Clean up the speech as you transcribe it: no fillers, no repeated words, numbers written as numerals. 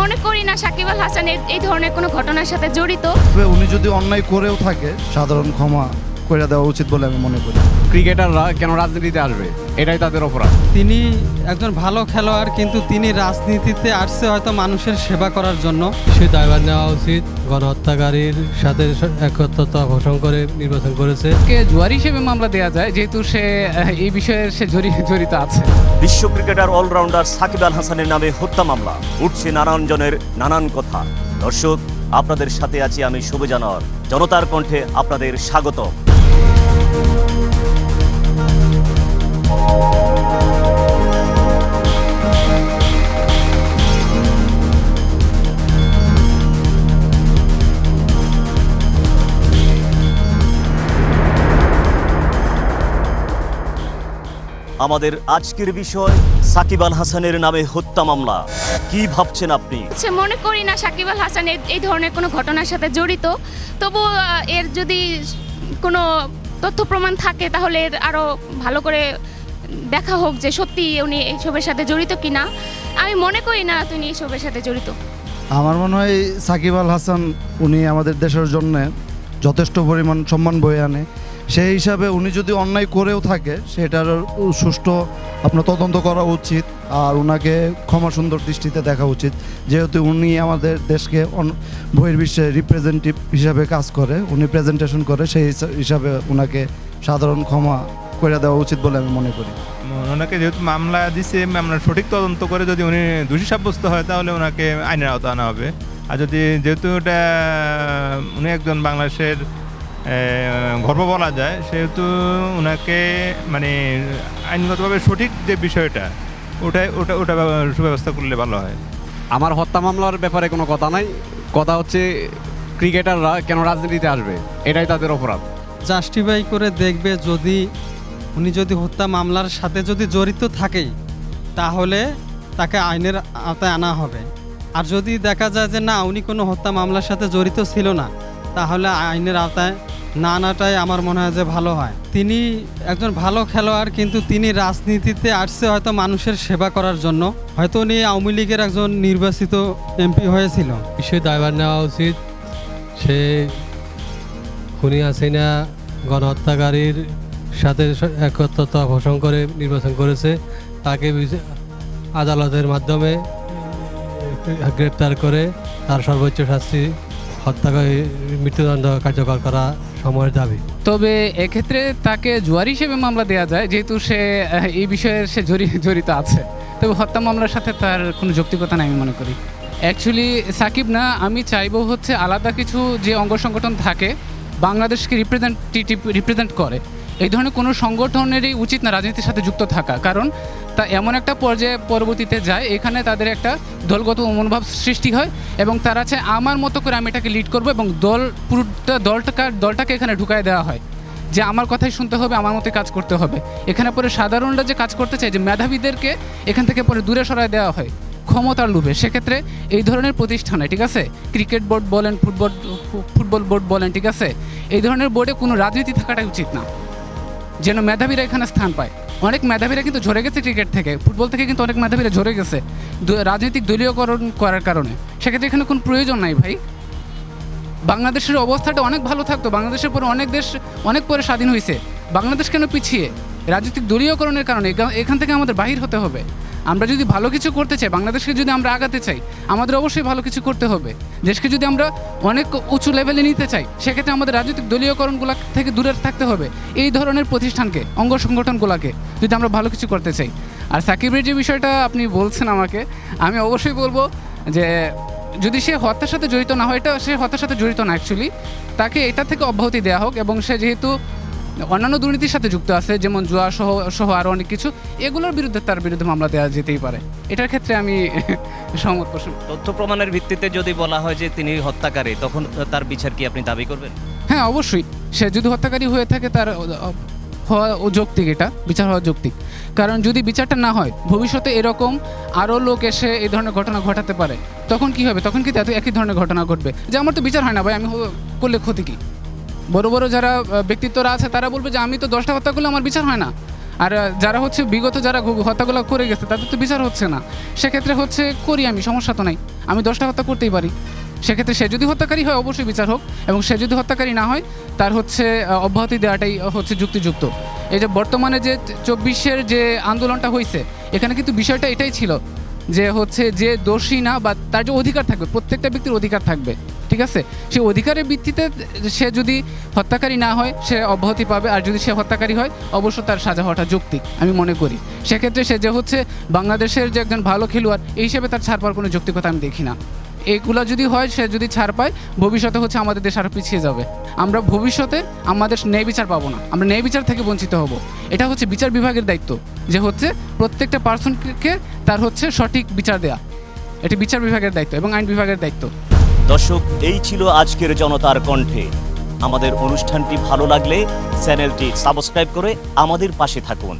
মনে করি না সাকিব আল হাসান এই ধরনের কোনো ঘটনার সাথে জড়িত। উনি যদি অন্যায় করেও থাকে সাধারণ ক্ষমা করে দেওয়া উচিত বলে আমি মনে করি। ক্রিকেটাররা কেন রাজনীতিতে আসবে, এটাই তাদের অপরাধ। তিনি একজন ভালো খেলোয়াড়, কিন্তু তিনি রাজনীতিতে আসছে হয়তো মানুষের সেবা করার জন্য। সে দায়ভার নেওয়া উচিত। গণহত্যাকারীর সাথে একত্রতা পোষণ করে নির্বাচন করেছে। কে জুয়ারি হিসেবে মামলা দেওয়া যায়, যেহেতু সে এই বিষয়ে সে জড়িত আছে। বিশ্ব ক্রিকেটার অলরাউন্ডার সাকিব আল হাসানের নামে হত্যা মামলা, উঠছে নানান জনের নানান কথা। দর্শক, আপনাদের সাথে আছি আমি শুভ জানোয়ার। জনতার কণ্ঠে আপনাদের স্বাগত। আমাদের আজকের বিষয় সাকিব আল হাসানের নামে হত্যা মামলা। কি ভাবছেন আপনি? মনে করি না সাকিব আল হাসান এই ধরনের কোনো ঘটনার সাথে জড়িত। তবু এর যদি কোনো তথ্য প্রমাণ থাকে তাহলে এর আরও ভালো করে দেখা হোক যে সত্যি উনি এইসবের সাথে জড়িত কিনা। আমি মনে করি না তিনি এইসবের সাথে জড়িত। আমার মনে হয় সাকিব আল হাসান উনি আমাদের দেশের জন্য যথেষ্ট পরিমাণ সম্মান বয়ে আনে। সেই হিসাবে উনি যদি অন্যায় করেও থাকে সেটার সুষ্ঠু আপনার তদন্ত করা উচিত, আর ওনাকে ক্ষমা সুন্দর দৃষ্টিতে দেখা উচিত। যেহেতু উনি আমাদের দেশকে বহির্বিশ্বে রিপ্রেজেন্টেটিভ হিসাবে কাজ করে, উনি প্রেজেন্টেশন করে, সেই হিসাবে ওনাকে সাধারণ ক্ষমা করে দেওয়া উচিত বলে আমি মনে করি। ওনাকে যেহেতু মামলা দিছে, মামলার সঠিক তদন্ত করে যদি উনি দোষী সাব্যস্ত হয় তাহলে ওনাকে আইনের আওতায় আনা হবে। আর যদি যেহেতু এটা উনি একজন বাংলাদেশের গর্ব বলা যায়, সেহেতু ওনাকে মানে আইনগতভাবে সঠিক যে বিষয়টা ওটা সুব্যবস্থা করলে ভালো হয়। আমার হত্যা মামলার ব্যাপারে কোনো কথা নাই। কথা হচ্ছে ক্রিকেটাররা কেন রাজনীতিতে আসবে, এটাই তাদের অপরাধ। জাস্টিফাই করে দেখবে, উনি যদি হত্যা মামলার সাথে যদি জড়িত থাকে তাহলে তাকে আইনের আওতায় আনা হবে। আর যদি দেখা যায় যে না, উনি কোনো হত্যা মামলার সাথে জড়িত ছিল না, তাহলে আইনের আওতায় না আনাটাই আমার মনে হয় যে ভালো হয়। তিনি একজন ভালো খেলোয়াড়, কিন্তু তিনি রাজনীতিতে আসছে হয়তো মানুষের সেবা করার জন্য। হয়তো উনি আওয়ামী লীগের একজন নির্বাচিত এমপি হয়েছিল। সে দায়ভার নেওয়া উচিত। সে খুনি হাসিনা গণহত্যাকারীর সাথে একত্রতা পোষণ করে নির্বাচন করেছে। তাকে আদালতের মাধ্যমে গ্রেপ্তার করে তার সর্বোচ্চ শাস্তি মৃত্যুদণ্ড কার্যকর করা সময়ের দাবি। তবে এক্ষেত্রে তাকে জুয়ারি হিসেবে মামলা দেওয়া যায়, যেহেতু সে এই বিষয়ে সে জড়িত আছে। তবে হত্যা মামলার সাথে তার কোনো যৌক্তিকতা নাই আমি মনে করি। অ্যাকচুয়ালি সাকিব না, আমি চাইবো হচ্ছে আলাদা কিছু যে অঙ্গ সংগঠন থাকে বাংলাদেশকে রিপ্রেজেন্ট করে, এই ধরনের কোনো সংগঠনেরই উচিত না রাজনীতির সাথে যুক্ত থাকা। কারণ তা এমন একটা পর্যায়ে পরবর্তীতে যায়, এখানে তাদের একটা দলগত মনোভাব সৃষ্টি হয় এবং তারা চায় আমার মতো করে আমি এটাকে লিড করবো, এবং পুরোটা দলটাকে এখানে ঢুকায় দেওয়া হয় যে আমার কথাই শুনতে হবে, আমার মতোই কাজ করতে হবে। এখানে পরে সাধারণরা যে কাজ করতে চায়, যে মেধাবীদেরকে এখান থেকে পরে দূরে সরায় দেওয়া হয় ক্ষমতার লোভে। সেক্ষেত্রে এই ধরনের প্রতিষ্ঠানে, ঠিক আছে, ক্রিকেট বোর্ড বলেন, ফুটবল বোর্ড বলেন, ঠিক আছে, এই ধরনের বোর্ডে কোনো রাজনীতি থাকাটাই উচিত না, যেন মেধাবীরা এখানে স্থান পায়। অনেক মেধাবীরা কিন্তু ঝরে গেছে ক্রিকেট থেকে, ফুটবল থেকে কিন্তু অনেক মেধাবীরা ঝরে গেছে রাজনৈতিক দলীয়করণ করার কারণে। সেক্ষেত্রে এখানে কোনো প্রয়োজন নাই ভাই। বাংলাদেশের অবস্থাটা অনেক ভালো থাকতো, বাংলাদেশের পরে অনেক পরে স্বাধীন হয়েছে। বাংলাদেশ কেন পিছিয়ে? রাজনৈতিক দলীয়করণের কারণে। এখান থেকে আমাদের বাহির হতে হবে। আমরা যদি ভালো কিছু করতে চাই, বাংলাদেশকে যদি আমরা আগাতে চাই, আমাদের অবশ্যই ভালো কিছু করতে হবে। দেশকে যদি আমরা অনেক উঁচু লেভেলে নিতে চাই, সেক্ষেত্রে আমাদের রাজনৈতিক দলীয়করণগুলো থেকে দূরে থাকতে হবে। এই ধরনের প্রতিষ্ঠানকে, অঙ্গ সংগঠনগুলোকে যদি আমরা ভালো কিছু করতে চাই। আর সাকিবের যে বিষয়টা আপনি বলছেন আমাকে, আমি অবশ্যই বলবো যে যদি সে হত্যার সাথে জড়িত না হয়, সে হত্যার সাথে জড়িত না অ্যাকচুয়ালি, তাকে এটা থেকে অব্যাহতি দেওয়া হোক। এবং সে যেহেতু অন্যান্য দুর্নীতির সাথে যুক্ত আছে, যেমন জুয়া সহ আরও অনেক কিছু, এগুলোর বিরুদ্ধে তার বিরুদ্ধে মামলা দেওয়া যেতেই পারে। এটার ক্ষেত্রে আমি সহমত পোষণ। তথ্য প্রমাণের ভিত্তিতে যদি বলা হয় যে তিনি হত্যাকারী, তখন তার বিচার কি আপনি দাবি করবেন? হ্যাঁ, অবশ্যই। সে যদি হত্যাকারী হয়ে থাকে, তার হওয়া যৌক্তিক, এটা বিচার হওয়া যৌক্তিক। কারণ যদি বিচারটা না হয়, ভবিষ্যতে এরকম আরও লোক এসে এই ধরনের ঘটনা ঘটাতে পারে। তখন কি হবে? তখন কি একই ধরনের ঘটনা ঘটবে যে আমার তো বিচার হয় না ভাই, আমি করলে ক্ষতি কি? বড় বড় যারা ব্যক্তিত্বরা আছে তারা বলবে যে আমি তো 10টা হত্যা করলে আমার বিচার হয় না, আর যারা হচ্ছে বিগত যারা হত্যাগুলো করে গেছে তাদের তো বিচার হচ্ছে না। সেক্ষেত্রে হচ্ছে করি আমি, সমস্যা তো নাই, আমি 10টা হত্যা করতেই পারি। সেক্ষেত্রে সে যদি হত্যাকারী হয় অবশ্যই বিচার হোক, এবং সে যদি হত্যাকারী না হয় তার হচ্ছে অব্যাহতি দেওয়াটাই হচ্ছে যুক্তিযুক্ত। এই যে বর্তমানে যে 24-এর যে আন্দোলনটা হয়েছে, এখানে কিন্তু বিষয়টা এটাই ছিল যে হচ্ছে যে দোষী না বা তার যে অধিকার থাকবে, প্রত্যেকটা ব্যক্তির অধিকার থাকবে, ঠিক আছে, সেই অধিকারের ভিত্তিতে সে যদি হত্যাকারী না হয় সে অব্যাহতি পাবে, আর যদি সে হত্যাকারী হয় অবশ্য তার সাজা হওয়াটা যৌক্তিক আমি মনে করি। সেক্ষেত্রে সে যে হচ্ছে বাংলাদেশের যে একজন ভালো খেলোয়াড় এই হিসেবে তার ছাড় পাওয়ার কোনো যৌক্তিকতা আমি দেখি না। এইগুলো যদি হয়, সে যদি ছাড় পায়, ভবিষ্যতে হচ্ছে আমাদের দেশ আরও পিছিয়ে যাবে। আমরা ভবিষ্যতে আমাদের ন্যায় বিচার পাবো না, আমরা ন্যায় বিচার থেকে বঞ্চিত হব। এটা হচ্ছে বিচার বিভাগের দায়িত্ব, যে হচ্ছে প্রত্যেকটা পার্সনকে তার হচ্ছে সঠিক বিচার দেয়া, এটি বিচার বিভাগের দায়িত্ব এবং আইন বিভাগের দায়িত্ব। দর্শক, এই ছিল আজকের জনতার কণ্ঠে। আমাদের অনুষ্ঠানটি ভালো লাগলে চ্যানেলটি সাবস্ক্রাইব করে আমাদের পাশে থাকুন।